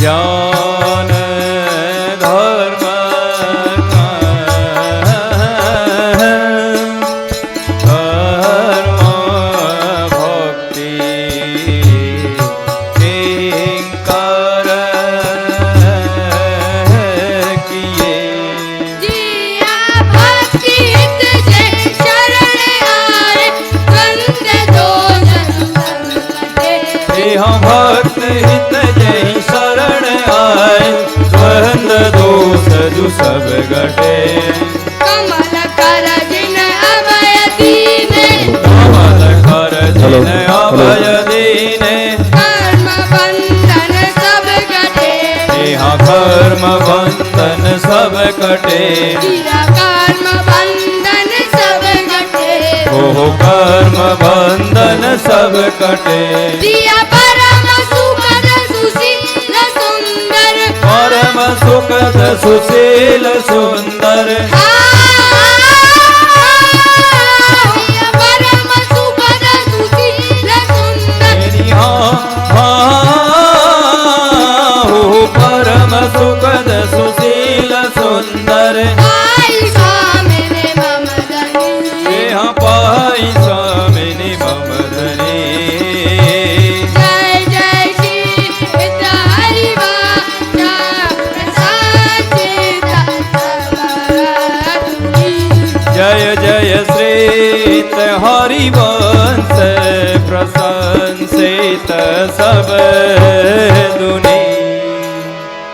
ज्ञान धर्म धर्म भक्ति किंकर किए। जिया भक्ति हित जय शरण आए द्वंद दोष संकटे। हम भक्त हित जय शरण आए द्वंद दोष जो सब घटे। कमल कर जिन अभय दीने कमल कर जिन अभय दीने कर्म बंधन सब घटे। यहाँ कर्म बंधन सब कटे। जिया कर्म बंधन सब घटे। ओहो कर्म बंधन सब कटे। जिया परम सुखद सुशील सुंदर परम सुखद सुशील सुंदर जिया परम सुखद सुशील सुंदर। हो परम सुखद सुशील सुंदर पाई स्वामिने मम धनी। यहाँ पाई स्वामिनी मम धनी। जय जय श्री हरि वाचा प्रसाद चित्त। जय जय श्री हरिवंश प्रशंसित सब दुनी।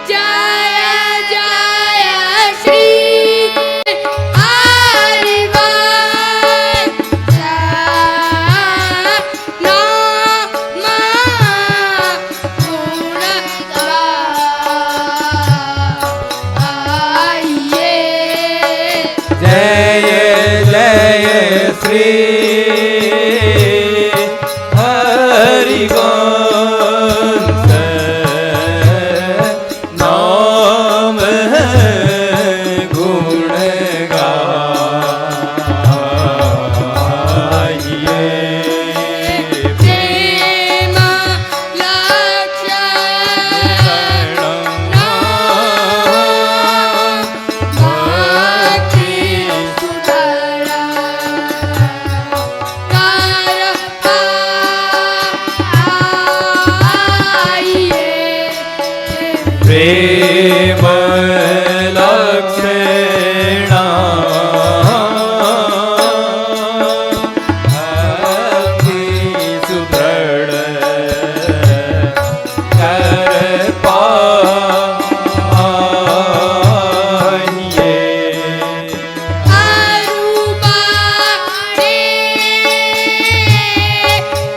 जय जय श्री हरि वाचा नाम गुणगाइए। जय जय श्री हरिवंश नाम गुण गाइए। प्रेम लक्षण भक्ति सुधरा कर पाइए। प्रेम लक्षण भक्ति सुदृढ़ कर पाइए। अरुबाड़े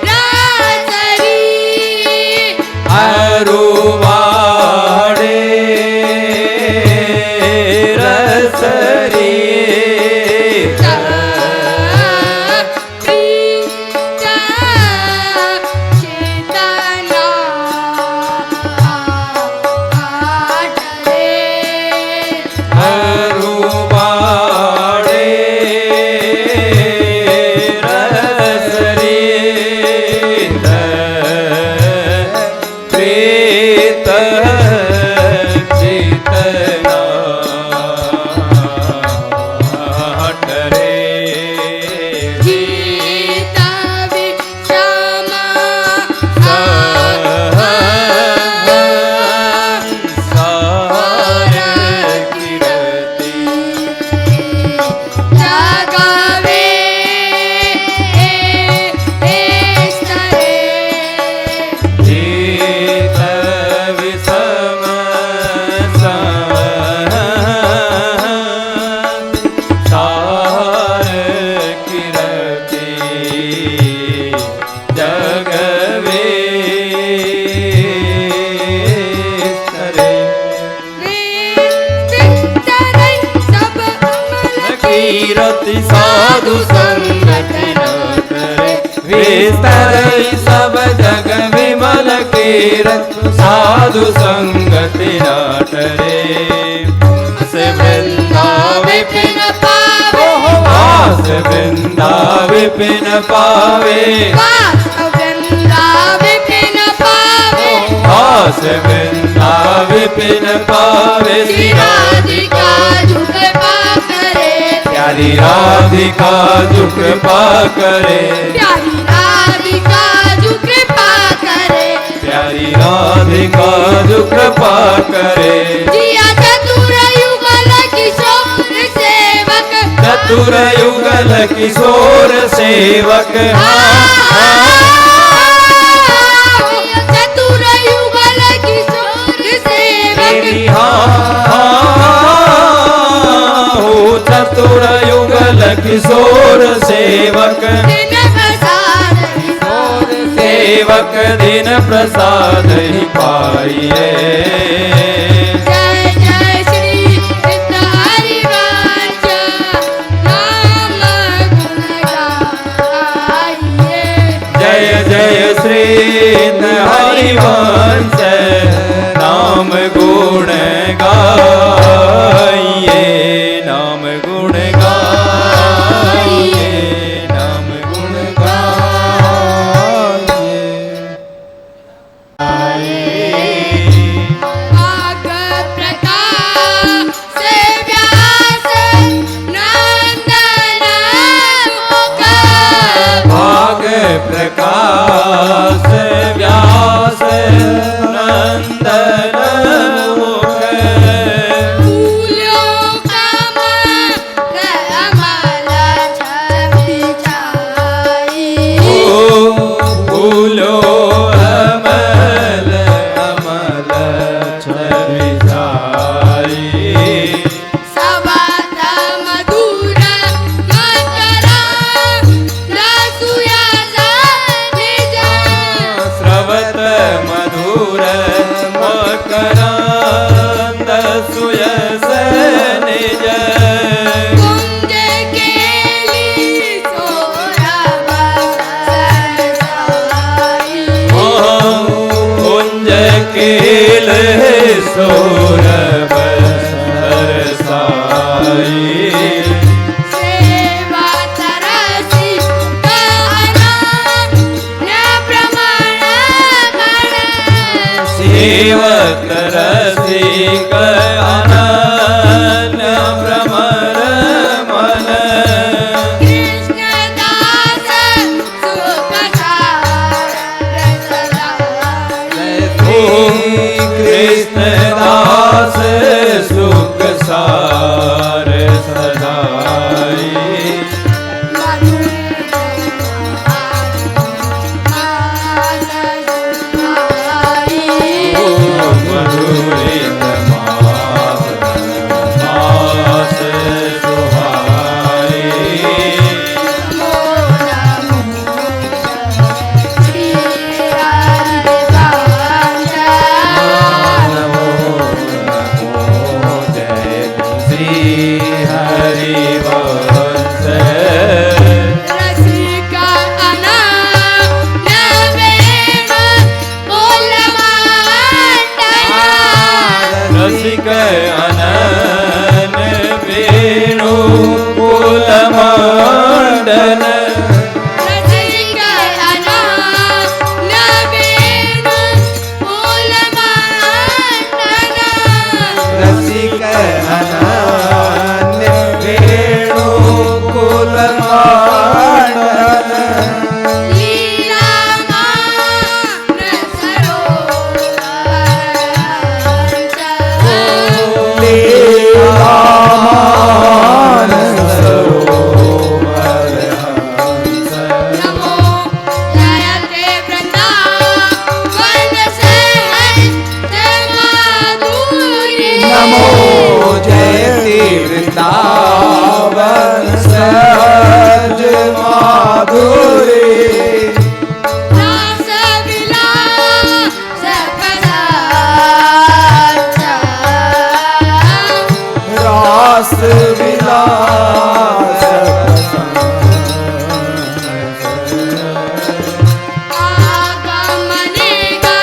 राजरी अरुवाड़े रसरी अरुवाड़े रसरी प्रीत चेतना हटरे। कीरति साधु संगति न करे। विस्तर सब जग विमल कीरत साधु संगति न करे। से वृंदा विपिन पावे वास वृंदा विपिन पावे वास वृंदा विपिन पावे। दास वृंदा विपिन पावे श्री राधिका जो कृपा करे, प्यारी राधिका जो कृपा करे, प्यारी राधिका जो कृपा करे, प्यारी राधिका जो कृपा करे। जिया चतुर युगल किशोर सेवक, चतुर युगल किशोर सेवक, चतुर युगल किशोर सेवक, हो चतुर युगल किशोर सेवक, दिन प्रसाद सेवक दिन प्रसाद ही पाइए। जय जय श्री कृष्ण हरि वंश नाम गुण गाइए, जय जय श्री हरिवंश नाम गुण गाइए, नाम गुण गाइए, नाम गुण गाइए। भाग प्रकाश से व्यास नंदन मुख, भाग प्रकाश व्यास नंदन मुख, फूलों कमल छवि छाई, फूलो अमल अमल छवि छाई, सवाद मधुर मकरा रसुयस निज, स्रवत मधुर मकरंद सुयस निज, कुंज केली सोरभ सरसाई, कुंज केल सौरभ सरसाई, सेवा तरसी कहना न प्रमाण गण, सेवक रसिक अनन्य भ्रमर मन, कृष्ण दास सुख सार रसदाई, कृष्ण दास सुख सार सदाई, मधुरित मास सुहाई, नमो नमो जय श्री हरिवंश, रसिका अनन्य वेणु मूलमंडन, रसिक अनन्य वेणु कुल मंडन, रसिका अनन्य वेणु मूलमंडन, रसिक अनन्य वेणु कुल मंडन, लीला मान सरोवर लीलामान सरोवर हंस, नमो जयते वृंदावन सहज माधुरी, नमो जयति वृंदावन सहज माधुरी, रास विलास पदार्थ, रास विलास आगमने गो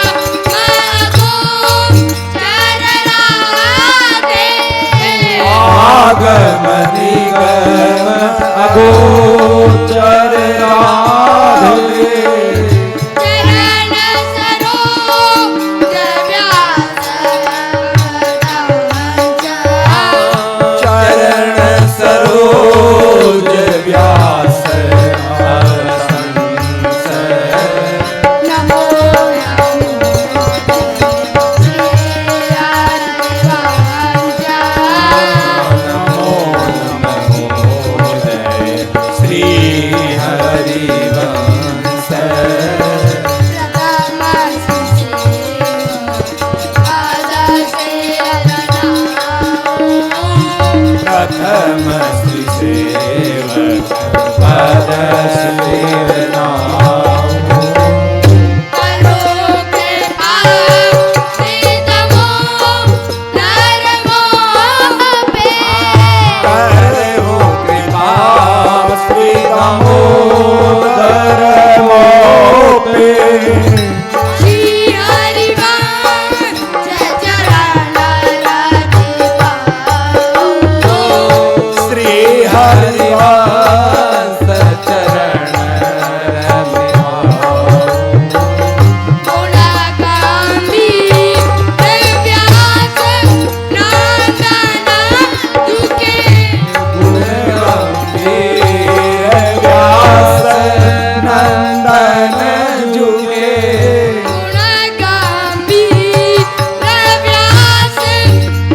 चर राधे, आगमनि गम अगोचर राधे, चरण सरोज प्रथम श्री सेवक पद शिवनाम। करो कृपा श्रीतमो धर्मो पे। करो कृपा श्री दामोदर पे। श्री हरिवंश चरण रघुपाओ। श्री हरिवंश चरण रघुपाओ। गुणगाम्भीर व्यास नंदन तुके। गुण गंभीर व्यास नंदन जुगे। गुणगाम्भीर व्यास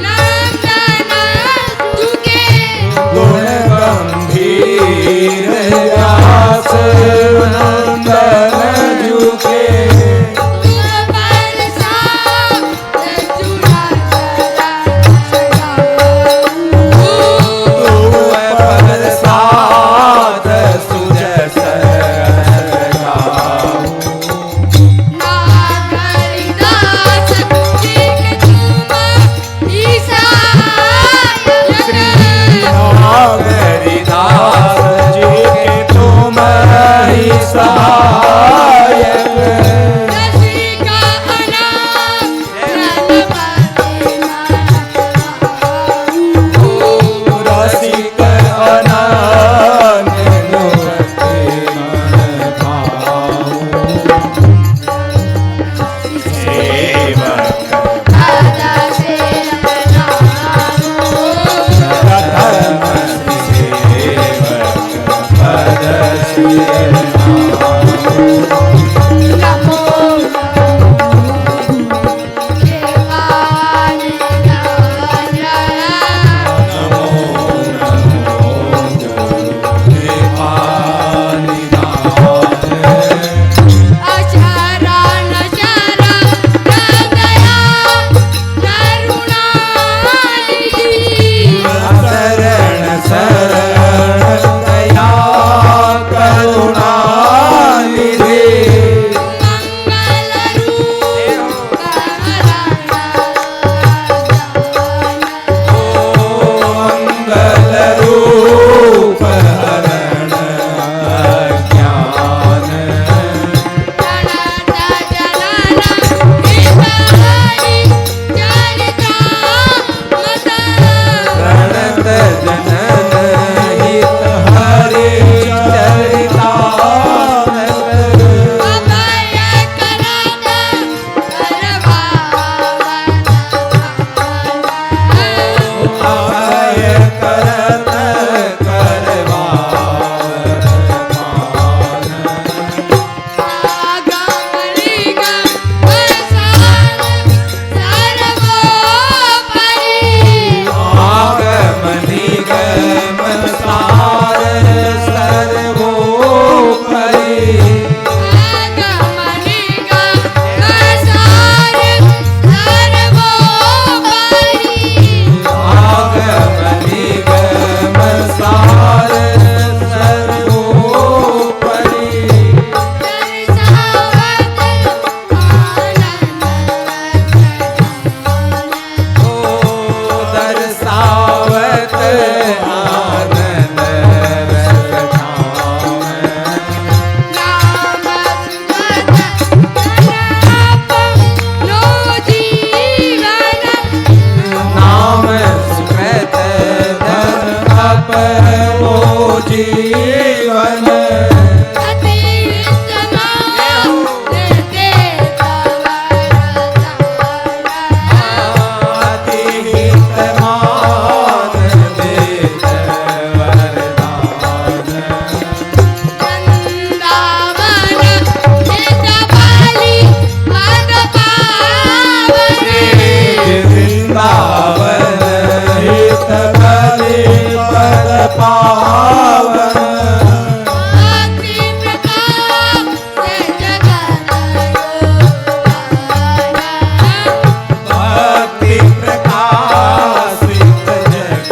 नंदन तुके। गुण गंभीर व्यास नंदन जुगे। प्रसाद सुजस गाओ। हरिदास जी के तुम ही सहायक। रसिक अनन्य नुरते मन भाऊ। सेवक प्रथम श्री सेवक पद शिवनाम। नमो नमो कृपानिधान। शरण शरण दया करुणा निधि। मंगल रूप हरण अज्ञान। प्रणत जनन हित हरि चरितामृत। अभय करत करवार मान। आगम निगम सार सर्वोपरि। आगम निगम सार सर्वोपरि। दर्शावत आनंद रस धाम। नाम सुकृत धन अपो जीवन। अति हित मान देत वरदान। वृंदावन हित बलि पद पावन। भक्ति प्रकाशित जग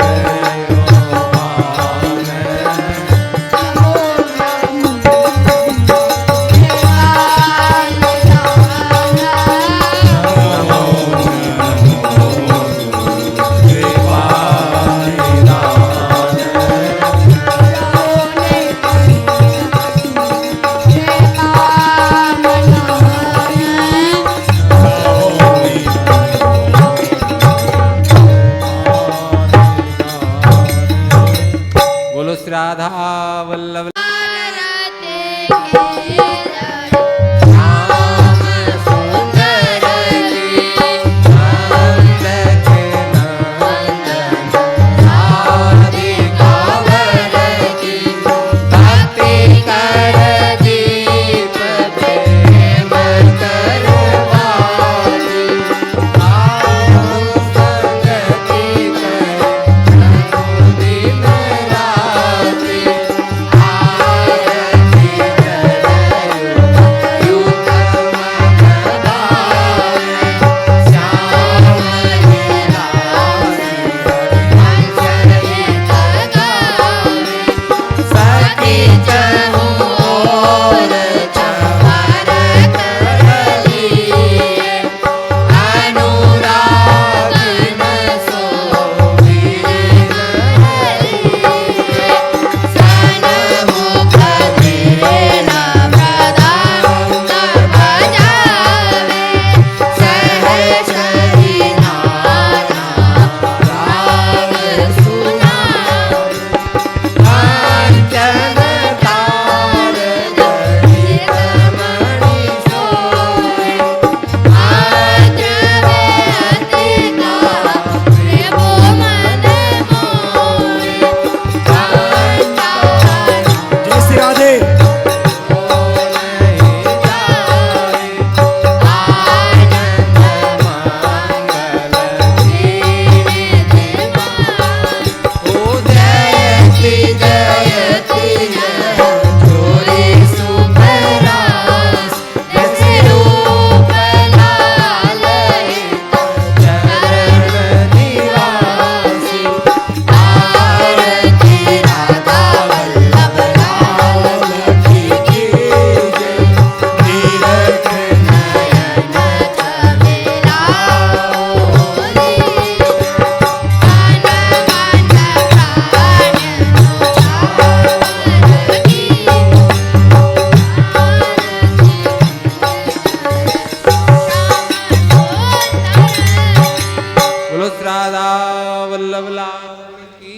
राधा वल्लभ लाल की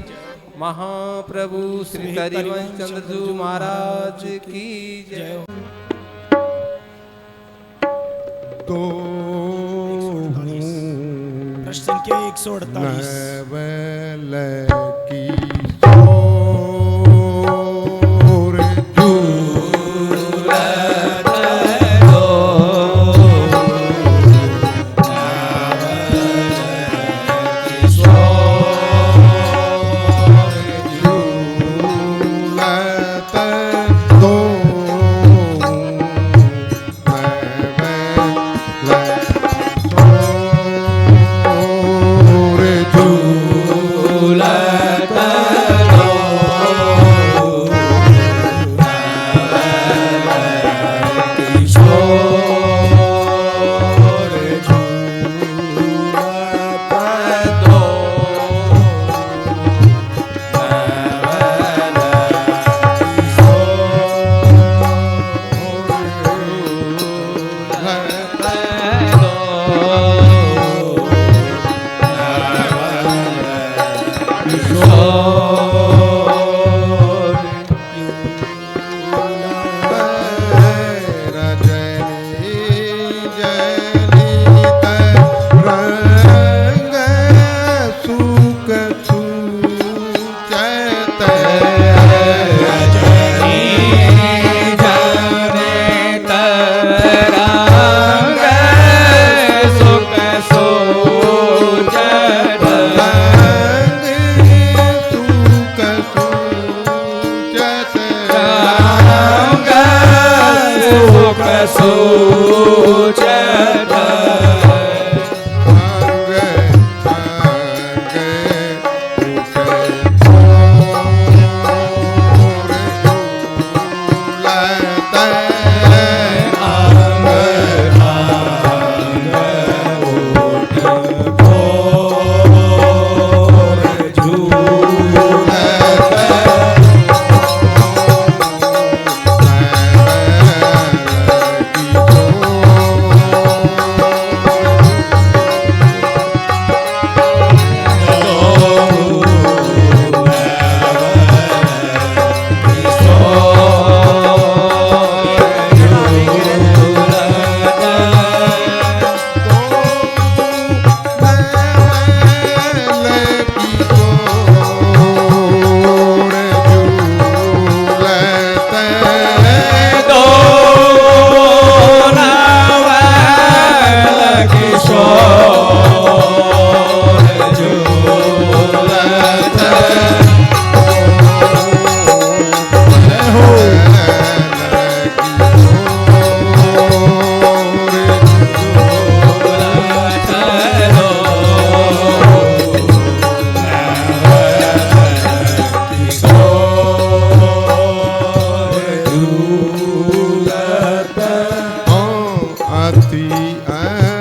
जय। महाप्रभु श्री हरिवंश चंद्र जी महाराज की जय। तो प्रश्न संख्या 148 नवल की जोर झूलत हो, झूलत हो,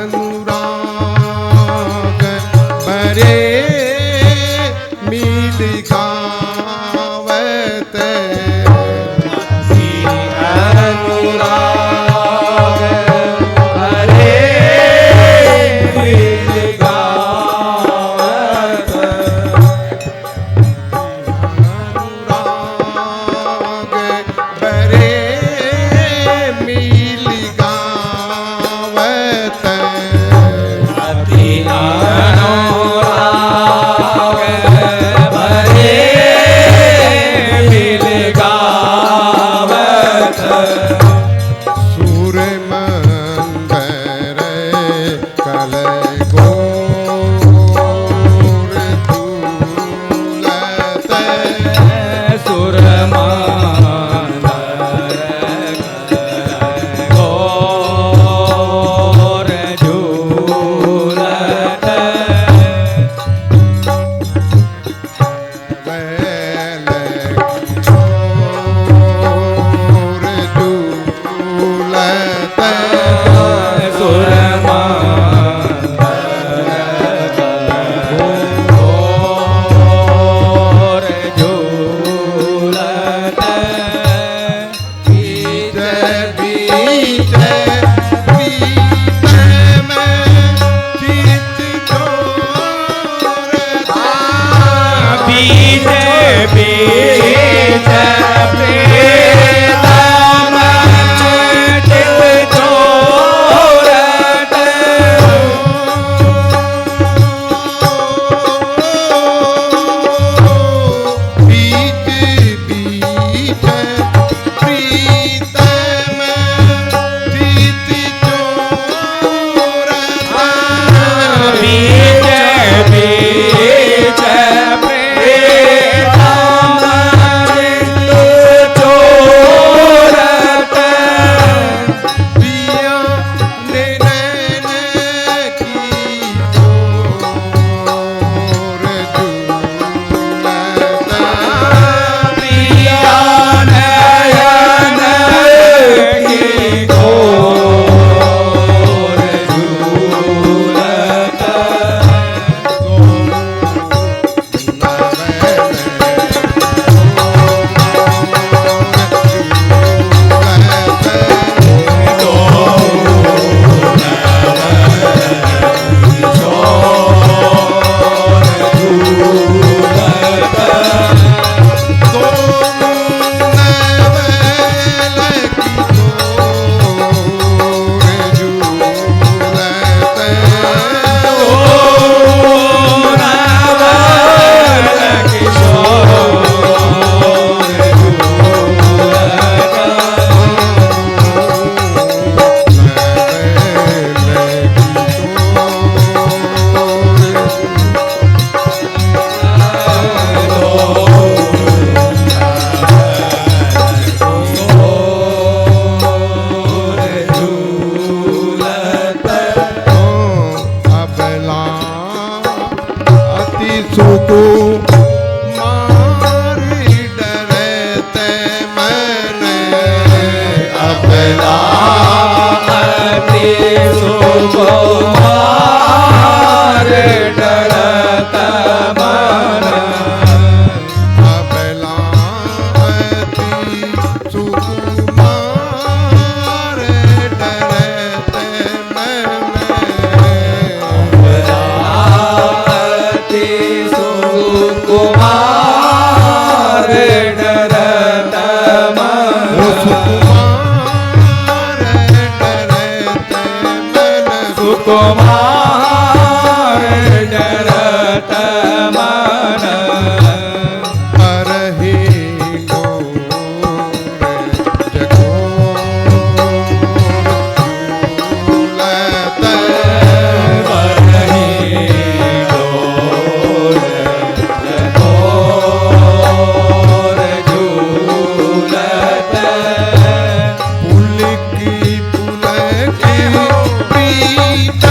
अनुराग सुकुमारी डरते मन अबला अति सुकुमार डरत मन अबला अति सुकुमार डरते मन अति सुकुमार डरत मन सुकुमार डरते मन सुकुमार डरत मन परहि नूर जगोर झूलत पुलकी पुलकी प्रीत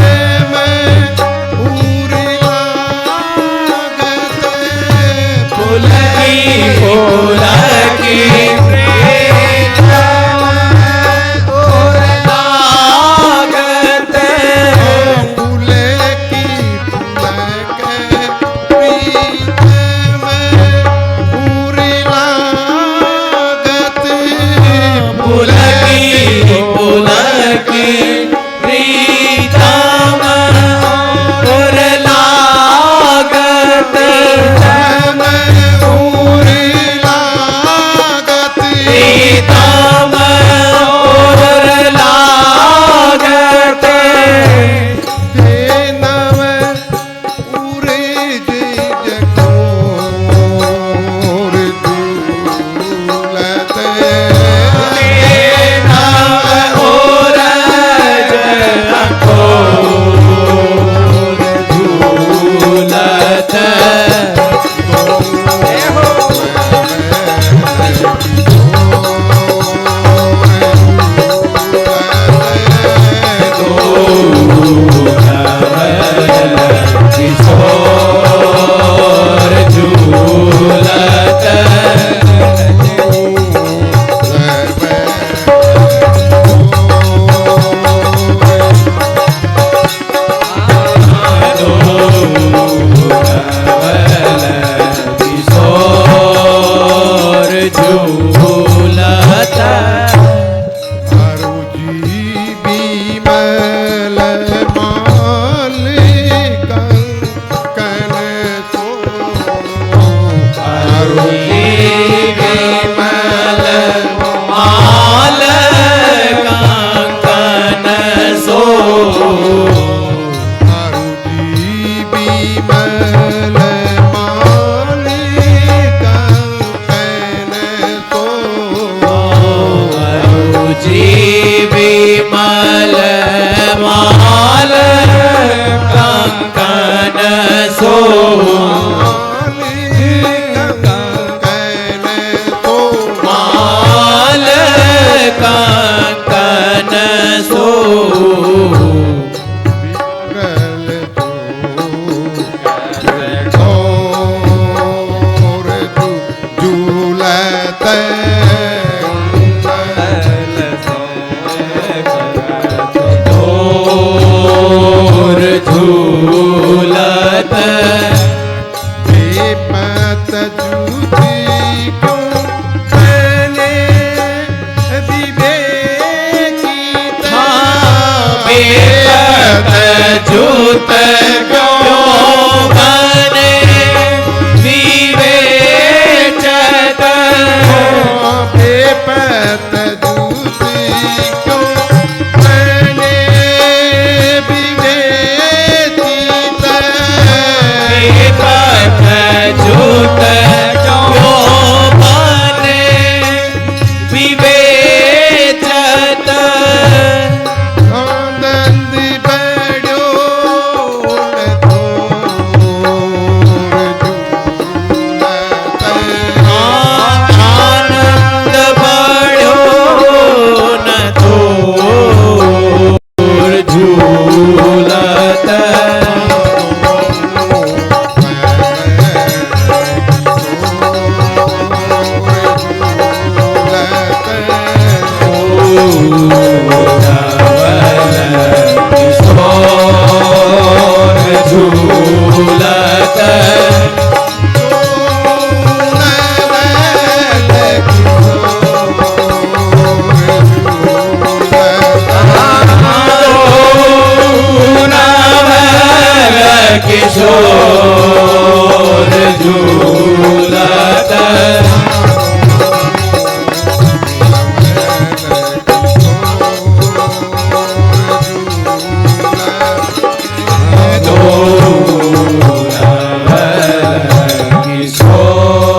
किशोर झूलत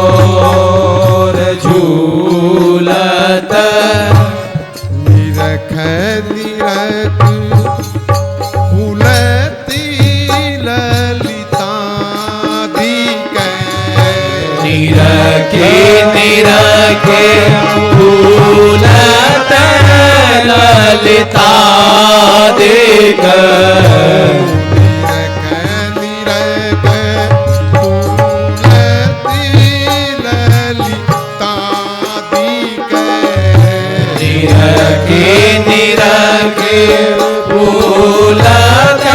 किशोर झूलत निरख निरख फूलती ललितादिक निरखे निरखे फूलत ललिता देख निरख निरख फूलती ललितादिक निरखे निरखे फूलत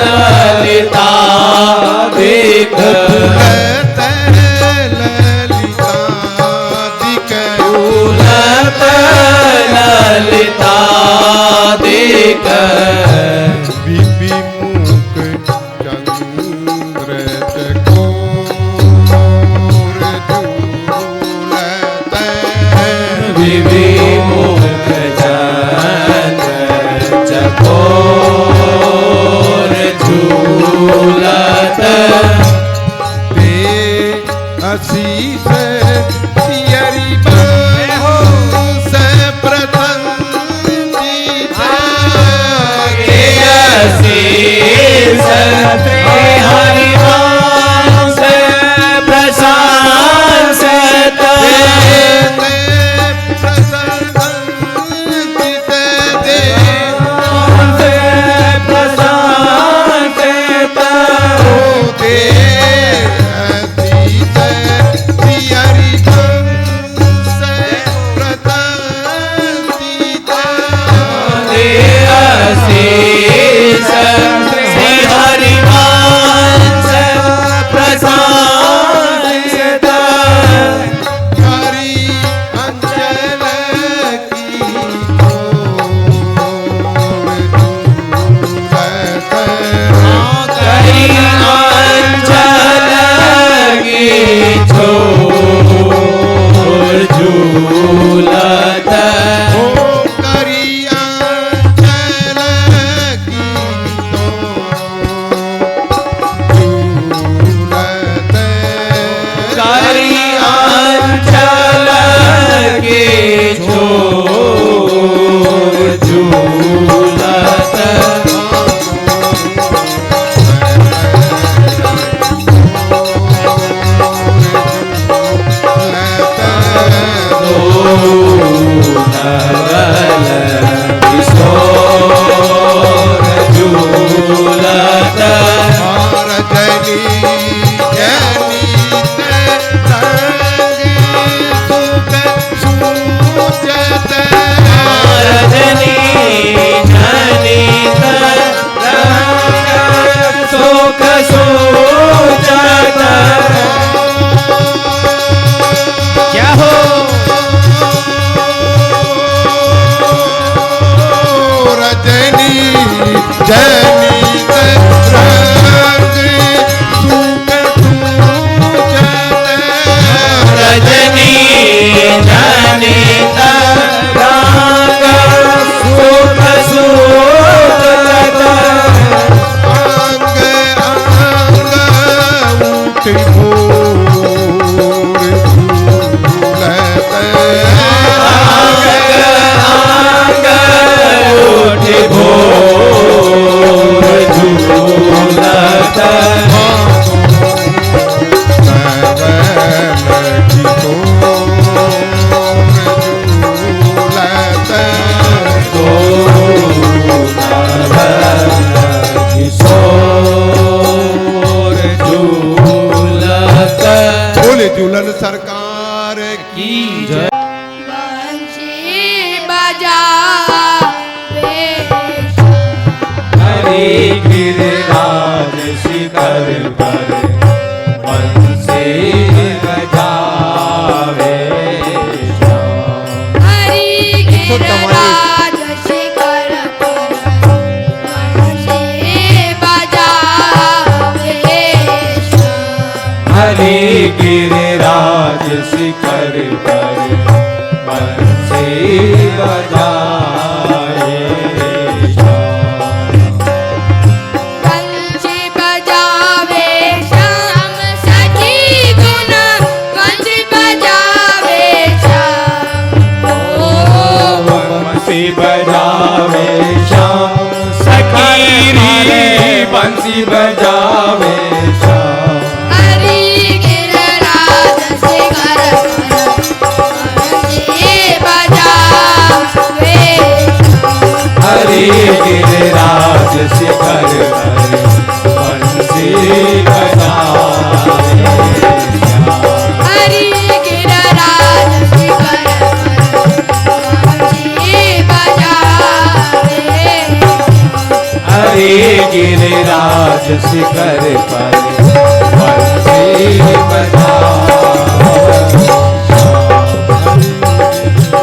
ललिता देख फूलत ललितादिक फूलत ललिता देख विमुख चंद्र चकोर झूलत विमुख चंद्र चकोर झूलत ते आशीष सियरी बंस प्रथम आशीष हरिवंश प्रशंसत आशीष श्री हरिवंश प्रशंसत हरि अंचल की करी अंचल की छोर झूलत करी अंचल की छोर झूलत किशोर झूलत रजनी जनित रंग सुख सूचत क्या हो रजनी जनित रंग सुख सूचत रजनी जनित रंग सुख सूचत अंग अंग उठ भोर झूलत अंग उठ भोर झूलत किशोर झूलत बोले झूलन सरकार की जय बंशी बजावे हरि गिरिराज शिखर पर बंसी बजावे हरि गिरिराज शिखर पर बंशी बजावे गिरिराज शिखर पर बंसी बजाए बंसी बजावे श्याम सखी गुण बंसी बजावे श्याम बंसी बजावे श्याम सखी रे बंसी बजावे श्याम हरि गिरिराज शिखर बंसी बजावे हरि गिरिराज शिखर पर बंसी बजावे हरि गिरिराज शिखर बंसी बजावे हरि गिरिराज शिखर पर बंसी बजावे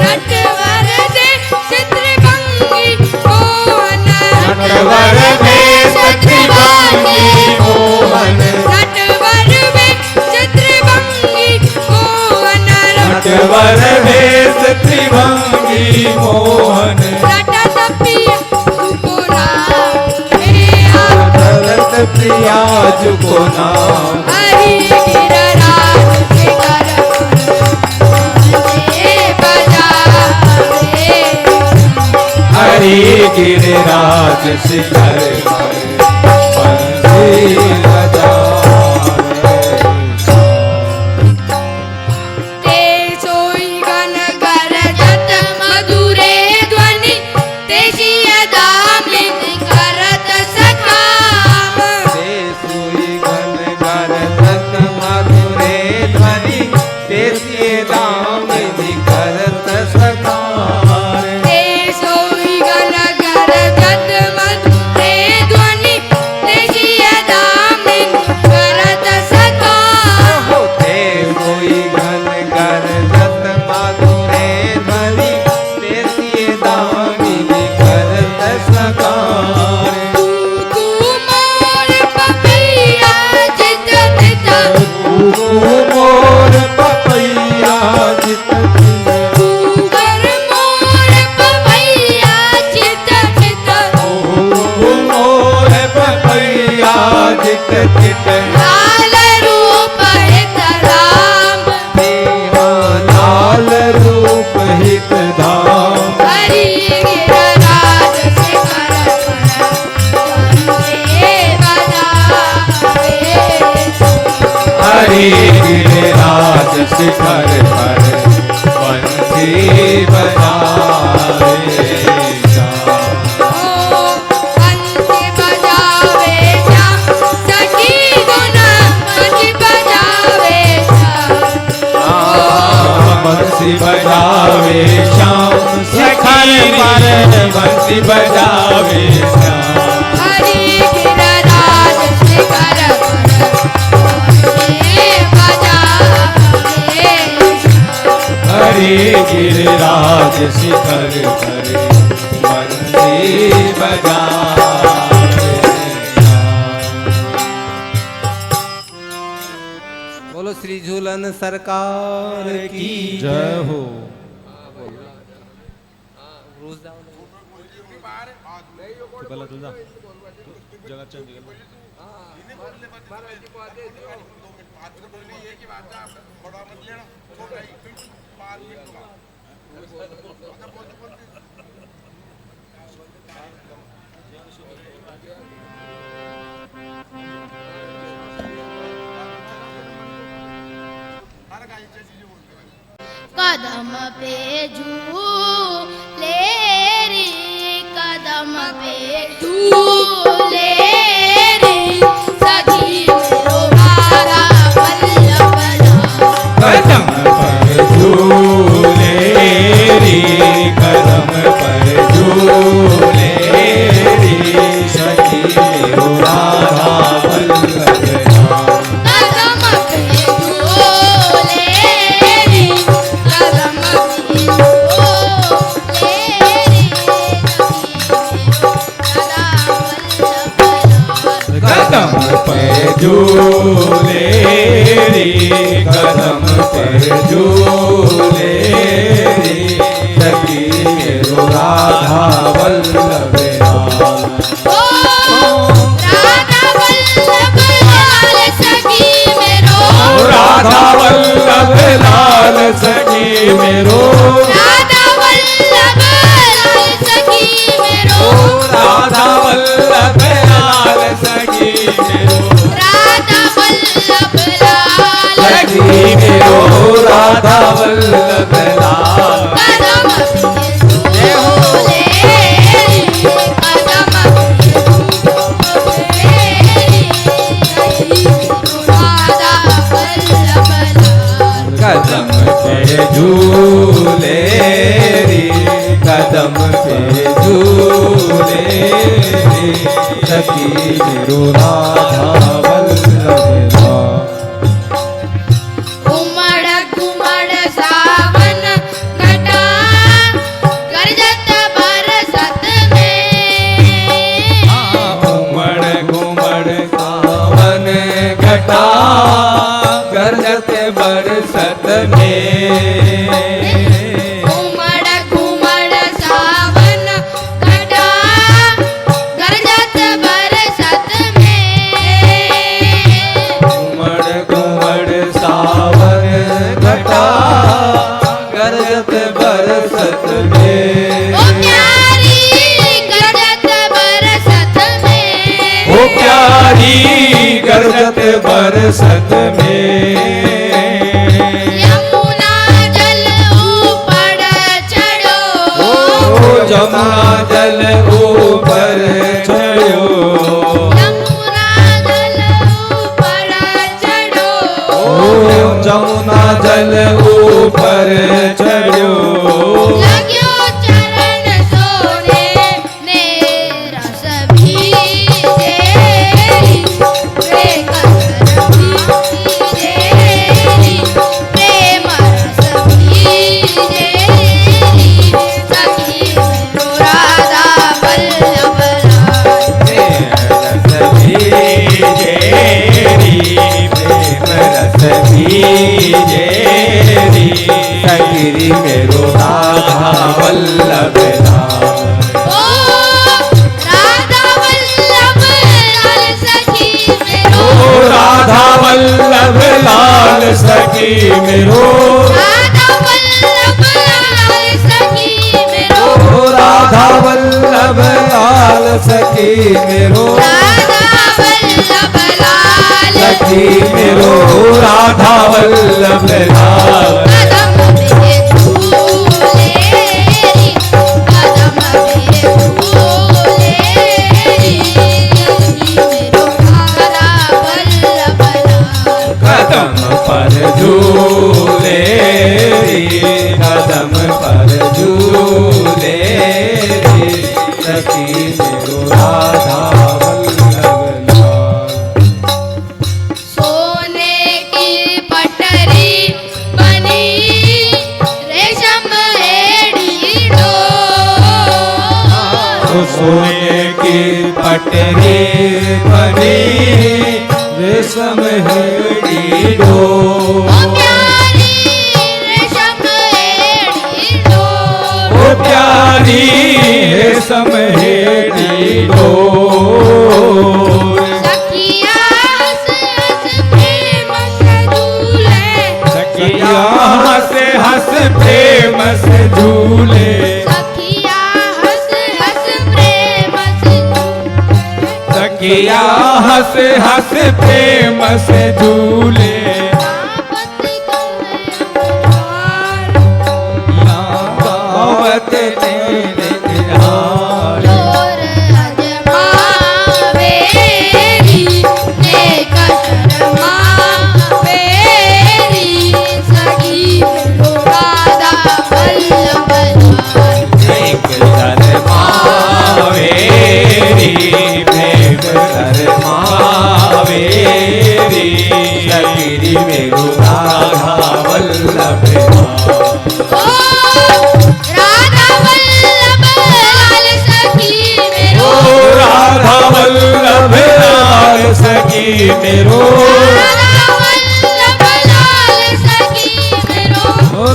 नटवर दे चित्रभंगी मोहन नटवर में सत्रिभंगी मोहन नटवर में चित्रभंगी मोहन नटवर में सत्रिभंगी मोहन रटत पिया सुको नाम प्रिया भरत प्रिया जुको नाम हरि गिरिराज शिखर बंसी बजावे हरि गिरिराज शिखर पर बंसी बजावे ते सोई गण गरजत मधुरे ध्वनि ते सिय दामिन करत सकाम ते सुई गन गरजत मधुरे ध्वनि देसी दामिनी करत सकार ते सोई गण गरजत मधुरे ध्वनि ते सिय दामिन करत सकाम होते कोई घन गरजत मधुरे ध्वनि देसी दामिनी करत सकार तू मोर पपिया जित जित मोर पपैया जित तू गर मोर पपिया जित जित मोर पपैया जित जित लाल रूप हित राम लाल रूप हित धाम हरि गिरिराज शिखर बंसी बजावे हरि गिरिराज शिखर पर बंसी बजावे ओ बंसी बजावे श्याम सखी गुण बंसी बजावे श्याम बंसी बजावे श्याम शिखर पर बंसी बजावे श्याम हरि गिरिराज शिखर बंसी बजावे हरि गिरिराज शिखर पर बंसी बजावे बोलो श्री झूलन सरकार की जय हो कदम पे झूले रे कदम पे झूले रे सखी मेरो मारा वल्लभ कदम पर झूले रे कदम पर झूले रे सखी मेरो राधा वल्लभ राम। कदम पे झूले रे कदम पे झूले रे सखी मेरो राधा वल्लभ कदम पे झूले कदम पर झूले रे सखी मेरो राधा वल्लभ लाल। ओ राधा वल्लभ लाल सखी मेरो राधा वल्लभ लाल सखी मेरो राधा वल्लभ लाल सखी मेरो राधा वल्लभ लाल सखी मेरो राधा वल्लभ लाल सखी मेरो राधा वल्लभ लाल। कदम पे झूले कदम पे राधा वल्लभ लाल। कदम पे झूले रे कदम पे झूले रे सखी मेरो राधा वल्लभ लाल। घुमड़ घुमड़ सावन घटा गरजत बरसत में घुमड़ घुमड़ सावन घटा गरजत बरसत में घुमड़ घुमड़ सावन घटा गरजत बरसत में घुमड़ घुमड़ सावन घटा गरजत बरसत में ओ प्यारी गरजत बरसत में ओ प्यारी गरजत बरसत में यमुना जल ऊपर चढ़ो ओ जमुना जल ऊपर चढ़ो यमुना जल ऊपर चढ़ो ओ जमुना जल ऊपर चढ़ो लाग्यो चरण सोने ने रस भीजे रे कसर भीजे प्रेम रस भीजे सखी मेरो राधा वल्लभ लाल। रस भीजे री प्रेम रस भीजे री सखी मेरो राधा वल्लभ लाल। ओ राधा वल्लभ लाल सखी मेरो ओ राधा वल्लभ लाल सखी मेरो राधा वल्लभ लाल सखी मेरो ओ राधा वल्लभ लाल सखी मेरो राधा वल्लभ लाल सखी मेरो राधा वल्लभ लाल। कदम पे झूले कदम पे झूले मेरो राधा वल्लभ लाल। कदम पर झूले रे कदम पर झूले रे सखी मेरो राधा वल्लभ लाल। सोने की पटरी बनी रेशम एड़ी डोर सोने की पटरी बनी रेशम हेड़ी डो ओ प्यारी रेशम एड़ी डोर ओ प्यारी रेशम हेड़ी डो सखिया हंस हंस प्रेम से झूले सखिया से हंस प्रेम से झूले सखिया हंस हंस प्रेम से सखिया हंस हंस प्रेम से झूले आपत गावत कन्हैया तेरे निहार डोर अजमावेरी ने कसरमावेरी सखी मेरो राधा वल्लभ लाल। एक शर्मावेरी भेद शर्मावेरी सखी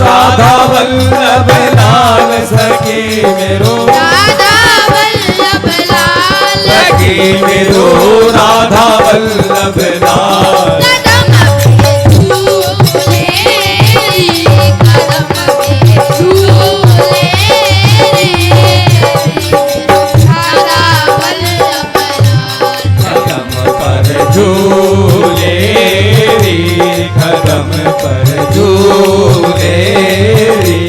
राधा वल्लभ लाल सखी मेरो राधा वल्लभ लाल सखी मेरो राधा वल्लभ लाल कदम पे झूले कदम पे झूले राधा वल्लभ लाल कदम पर झूले रे कदम पर झूले रे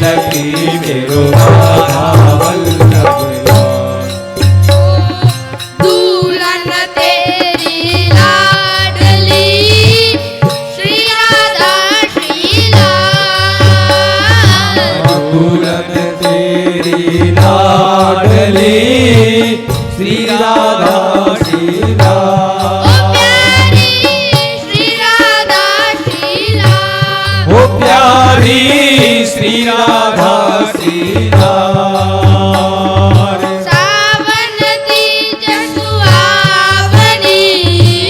सखी मेरो राधा वल्लभ लाल दुल्हन तेरी लाडली श्री राधा श्री लाल दुल्हन तेरी लाडली श्री राधा श्री ओ लाल प्यारी श्री राधा श्री लाल ओ प्यारी श्री राधा श्री लाल सावन तीज सुहावनी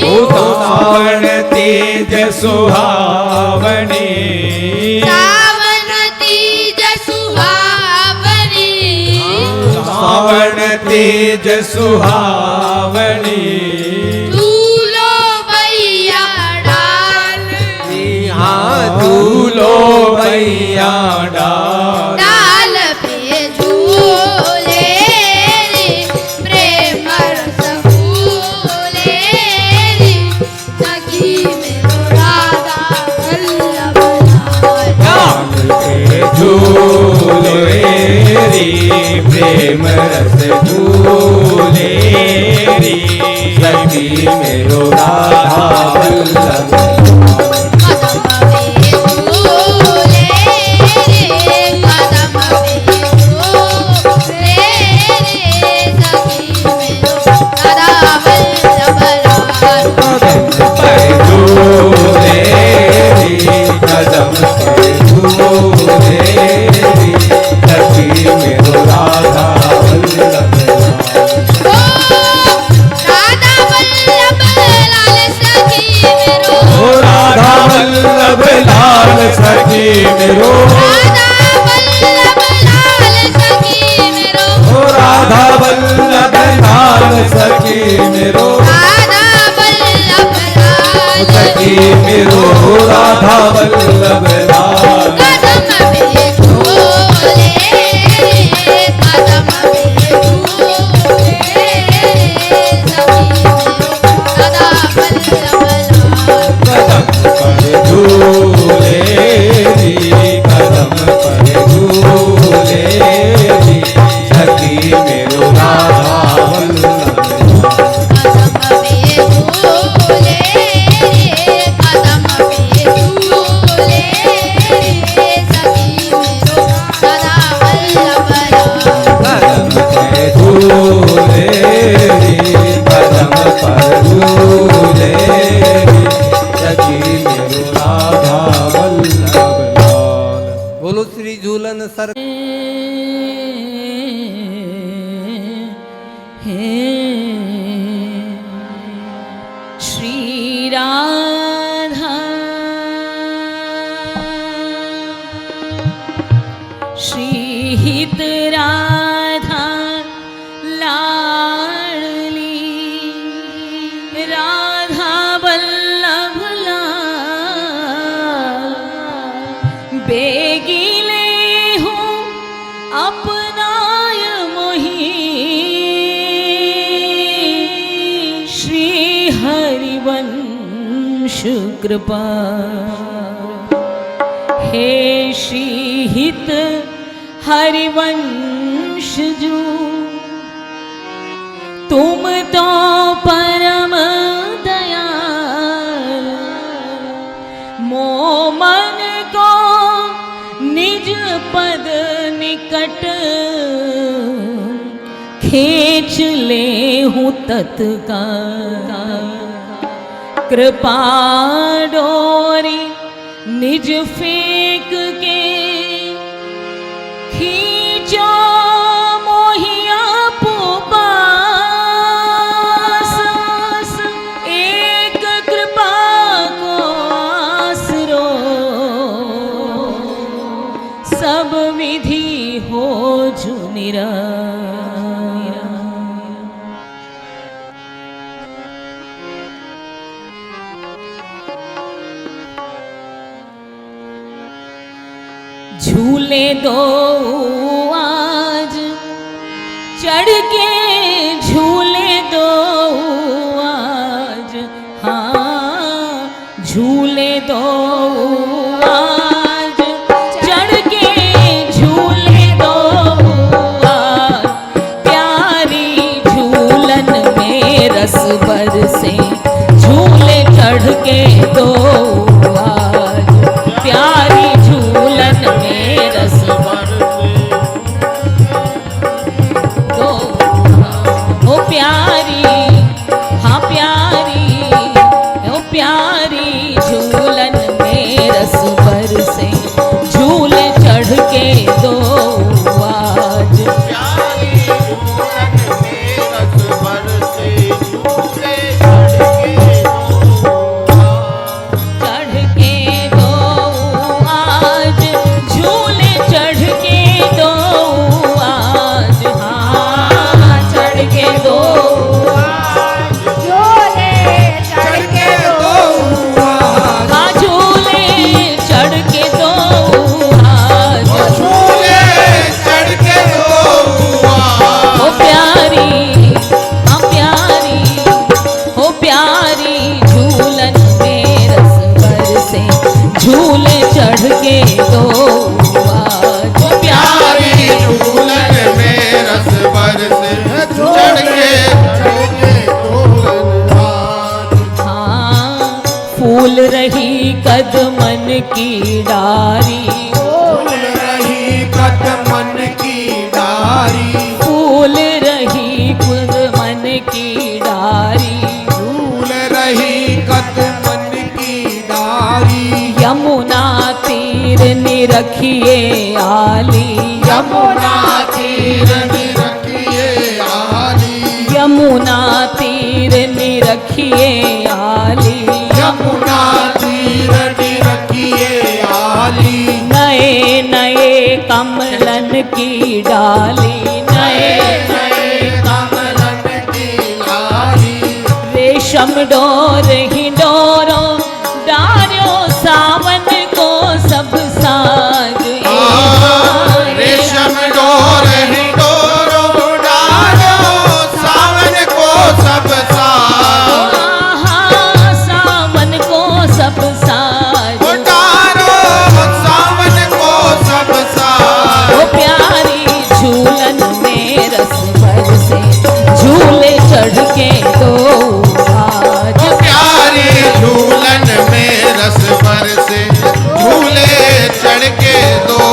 ओ सावन तेज सुहावनी सावन तीज सुहावनी सावन तेज सुहावनी झूलो भैया डाल हाँ झूलो भैया डाल डाल पे झूले रे प्रेम रस फूले रे सखी मेरो राधा वल्लभ लाल डाल के झूले रे प्रेम रस झूले रे सखी मेरो राधा वल्लभ कदम पे झूले रे कदम पे झूले रे सखी मेरो राधा वल्लभ लाल कदम पर झूले रे कदम पर झूले रे सखी मेरो राधा वल्लभ ओ राधा वल्लभ लाल सखी मेरो ओ राधा वल्लभ लाल सखी मेरो राधा वल्लभ लाल सखी मेरो राधा वल्लभ लाल कदम पे झूले कदम पे झूले सखी मेरो राधा वल्लभ कदम पर झूले रे कदम पर झूले रे सखी मेरो राधा वल्लभ कदम पे झूले कदम पे झूले सखी मेरो राधा वल्लभ बोलो श्री झूलन सर श्री राधा श्री हित राधा लाडली राधा वल्लभ लाल बेगिले हूँ अपनाय मोही श्री हरिवंश कृपा हे श्री हित हरिवंश जो तुम तो परम दयाल मो मन को निज पद निकट खींच ले हूँ तत्काल कृपा डोरी निज फेंक के खींचो मोहिया पुपास एक कृपा को आसरो झूले दो आज चढ़ के झूले दो आज, हाँ झूले दो आज चढ़ के झूले दो आज, प्यारी झूलन में रस बरसे झूले चढ़ के दो आज, प्यारी झूलन में रस दो, ओ प्यारी, हाँ प्यारी, ओ प्यारी झूलन में रस बरसे झूले चढ़ के दो आज, प्यारी झूलन में रस बरसे झूले चढ़ के दो आज, झूले चढ़ के दो आज, हाँ चढ़ के दो झूले चढ़ के दो हाँ झूले चढ़ के दो आज, झूले चढ़ के दो ओ प्यारी, हाँ प्यारी, ओ प्यारी झूलन में रस बरसे झूले चढ़ के दो आज, ओ प्यारी झूलन में रस बरसे चढ़ के हाँ फूल रही कदमन की डारी, फूल रही कदमन की डारी, फूल रही कदमन की डारी, फूल रही कदमन की डारी, यमुना तीर निरखिए आली, यमुना तीर रखिए आली, यमुना तीर निरखिए आली, यमुना तीर रखिए आली, नए नए कमलन की डाली, नए नए कमलन की डाली, रेशम डोर ही डोरो डार्यो सावन को सब साज रेशम डोर ही डोरो डालो सावन को सब साज, सावन को सब साज डालो सावन को सब साज, ओ प्यारी झूलन में रस बरसे झूले चढ़ के दो आज, प्यारी झूलन में रस बरसे झूले चढ़ के दो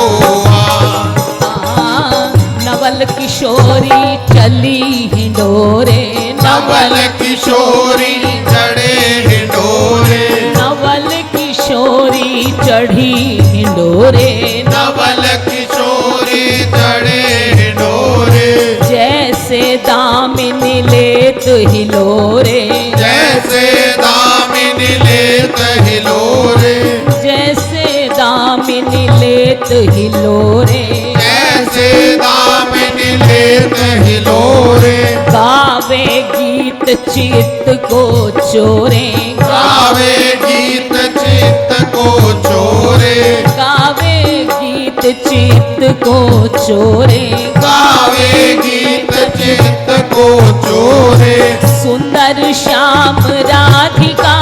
नवल किशोरी चली हिंडोरे, नवल किशोरी चढ़े हिंडोरे, नवल किशोरी चढ़ी हिंडोरे, नवल किशोरी चढ़े हिंडोरे, जैसे दामिनी लेत हिलोरे, जैसे दामिनी लेत हिलोरे, जैसे दामिनी लेत हिलोरे, जैसे दामिनी लेत हिलोरे, गावे गीत चित्त को चोरे, गावे गीत चित्त को चोरे, गावे गीत चित्त को चोरे, गावे गीत चित्त को चोरे, सुंदर श्याम राधिका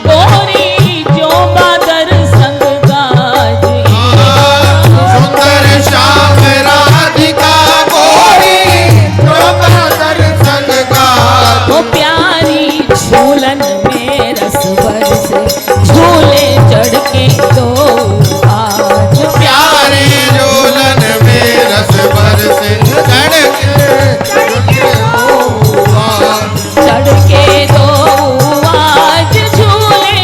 गोरी जो बादर संग गाज, सुंदर श्याम राधिका गोरी जो बादर संग गाज, ओ प्यारी झूलन में रस बरसे झूले चढ़ के दो आज, प्यारे झूलन में रस बरसे चढ़ के चढ़ के दो आज झूले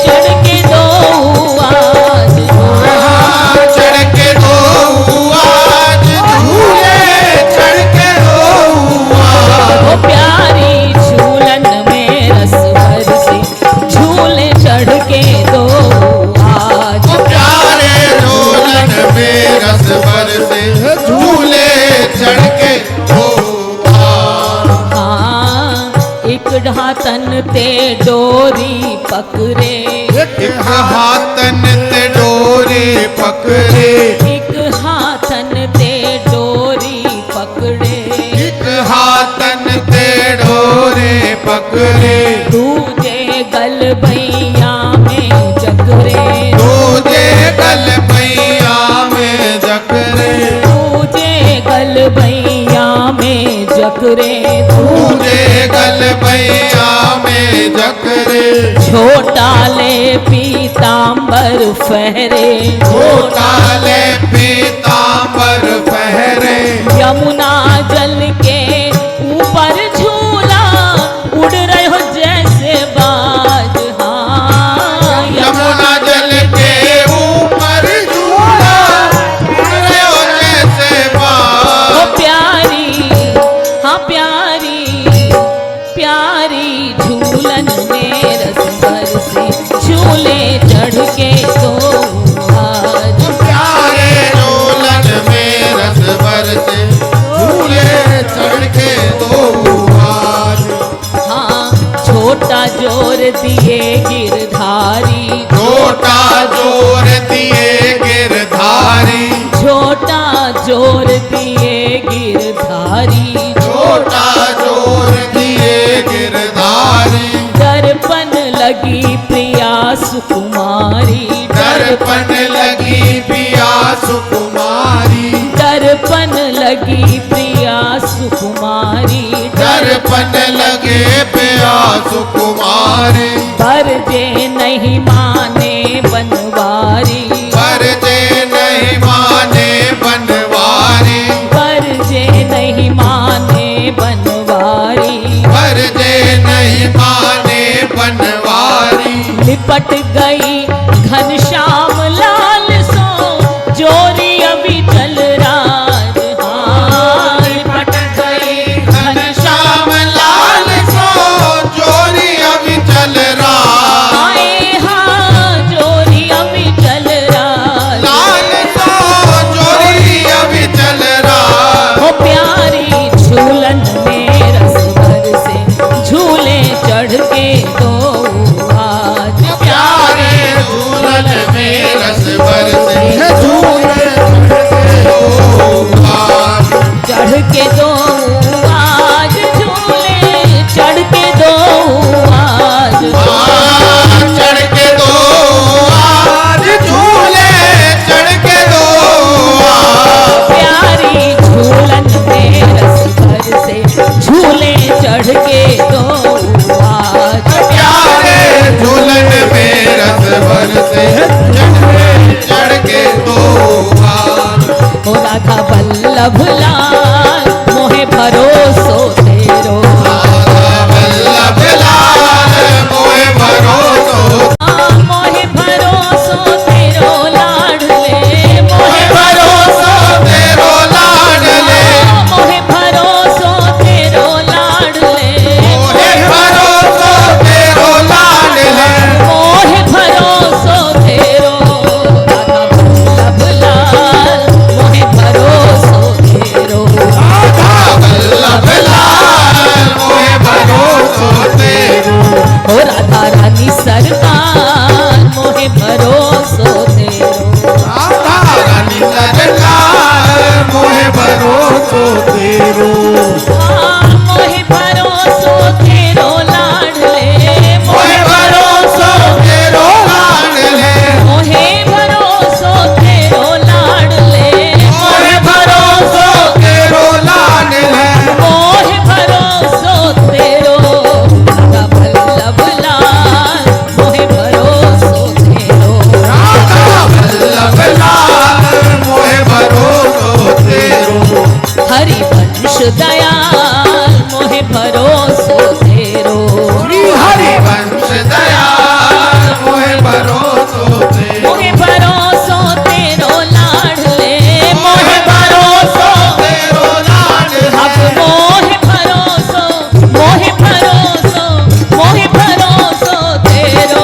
चढ़ के दो आज, चढ़ के दो आज झूले चढ़ के दो ओ प्यारी झूलन में रस बरसे झूले चढ़ के दो आज, प्यारे झूलन में रस बरसे झूले चढ़ के दो हाँ एक ढातन ते डोरी पकड़े, एक हाथन ते डोरे पकड़े, भैया में जकरे, दूजे गल भैया में जकरे, दूजे गल भैया में जकरे, दूजे गल भैया में जकरे, छोटा ले पीतांबर फहरे, छोटा ले पीतांबर फहरे, यमुना जल के ऊपर झूला उड़ रहे हो जैसे बाज। हाँ यमुना जल के ऊपर झूला उड़ रहे हो जैसे बाज। ओ प्यारी, हाँ प्यारी प्यारी झूलन में रस बरसे, झूले चढ़ के तो आज। प्यारे झूलन में रस बरसे, झूले चढ़ के दो आज। हाँ छोटा जोर दिए गिरधारी, छोटा जोर दिए गिरधारी, छोटा जोर दिए गिरधारी, छोटा जोर दिए गिरधारी, दर्पण लगी प्रिया सुकुमारी, दर्पण लगी पिया सुकुमारी, दर्पण लगी प्रिया सुकुमारी, दर्पण लगे पिया सुकुमारी, पर जे नहीं माने बनवारी, पर जे नहीं माने बनवारी, पर जे नहीं माने बनवारी, पर जे नहीं माने बनवारी, लिपट गई घनश्याम लाल सो जोरी अभी चल राज। हाँ लिपट गई घनश्याम श्याम लाल सो जोरी अभी चल रहा, आए, हाँ जोरी अभी चल राज। लाल सो जोरी अभी चल रहा। हो प्यारी झूलन में रस बरसे, झूले चढ़ के तो आज। प्यारे झूलन में रस बरसे, झूले चढ़ के दो आज, झूले चढ़ के दो आज। चढ़ के दो आज, झूले चढ़ के दो आज। प्यारी झूलन में रस बरसे, झूले चढ़ के दो आज। प्यारे झूलन में रस बरसे, चढ़ के दो आज। हो राधा वल्लभ लाल मोहे भरोसो तेरो, वल्लभ लाल मोहे भरोसो, मोहे भरोसो तेरो लाडले, मोहे भरोसो तेरो लाडले, मोहे भरोसो तेरो लाडले, मोहे भरोसो तेरो लाडले, मोहे भरोसो तेरो राधा वल्लभ लाल मोहे भरोसो तेरो। वल्लभ लाल मोहे भरोसो तेरो, हो राधा रानी सरकार मोहे भरोसो तेरो। राधा रानी सरकार मोहे भरोसो तेरो, हाँ मोहे भरोसो तेरो लाडले, मोहे भरोसो तेरो लाडले, मोहे भरोसो तेरो लाडले, मोहे भरोसो तेरो लाडले, मोहे भरोसो तेरो राधा वल्लभ लाल मोहे भरोसो तेरो। राधा वल्लभ लाल मोहे भरोसो तेरो, हरिवंश दयाल मोहे भरोसो तेरो। श्री हरिवंश दयाल मोहे भरोसो तेरो, मोहे भरोसो तेरो लाडले, मोहे भरोसो तेरो लाडले, अब मोहे भरोसो, मोहे भरोसो, मोहे भरोसो तेरो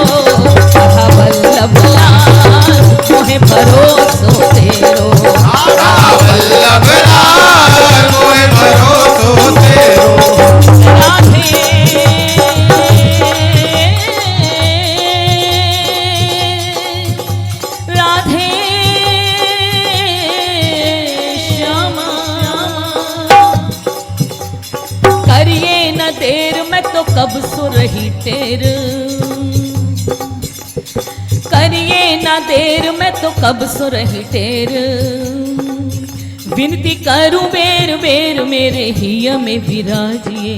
राधा वल्लभ लाल मोहे भरोसो तेरो। राधा वल्लभ लाल मोहे भरोसो तेरो, राधे राधे श्यामा, करिए न देर मैं तो कब सो रही टेर। ना देर मैं तो कब सो रही टेर विनती करूं बेर बेर मेरे हिया में विराजिए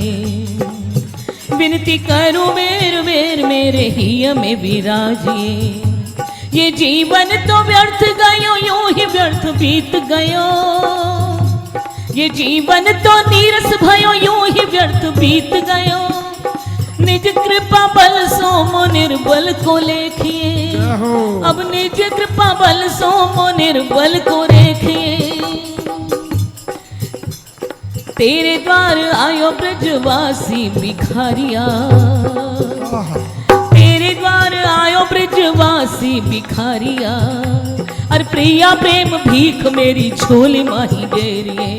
विनती करूं बेर बेर मेरे हिया में विराजिए ये जीवन तो व्यर्थ गयो यूं ही व्यर्थ बीत गयो ये जीवन तो नीरस भयो यूं ही व्यर्थ बीत गयो निज कृपा बल सोमो निर्बल को लेखिए अब निज कृपा बल सोमो निर्बल को रेखिए तेरे द्वार आयो ब्रजवासी भिखारिया तेरे द्वार आयो ब्रजवासी भिखारिया और प्रिया प्रेम भीख मेरी झोली माही गेरिए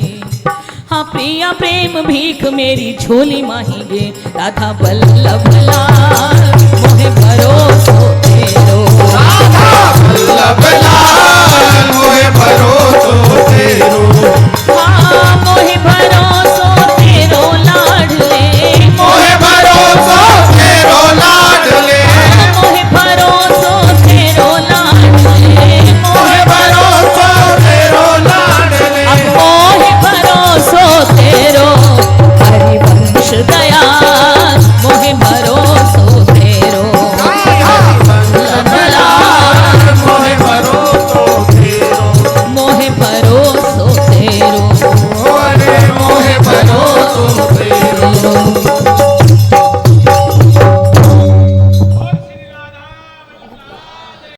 हाँ प्रिया प्रेम भीख मेरी झोली माही गे राधा बल्लभ लाल मोहे भरोसा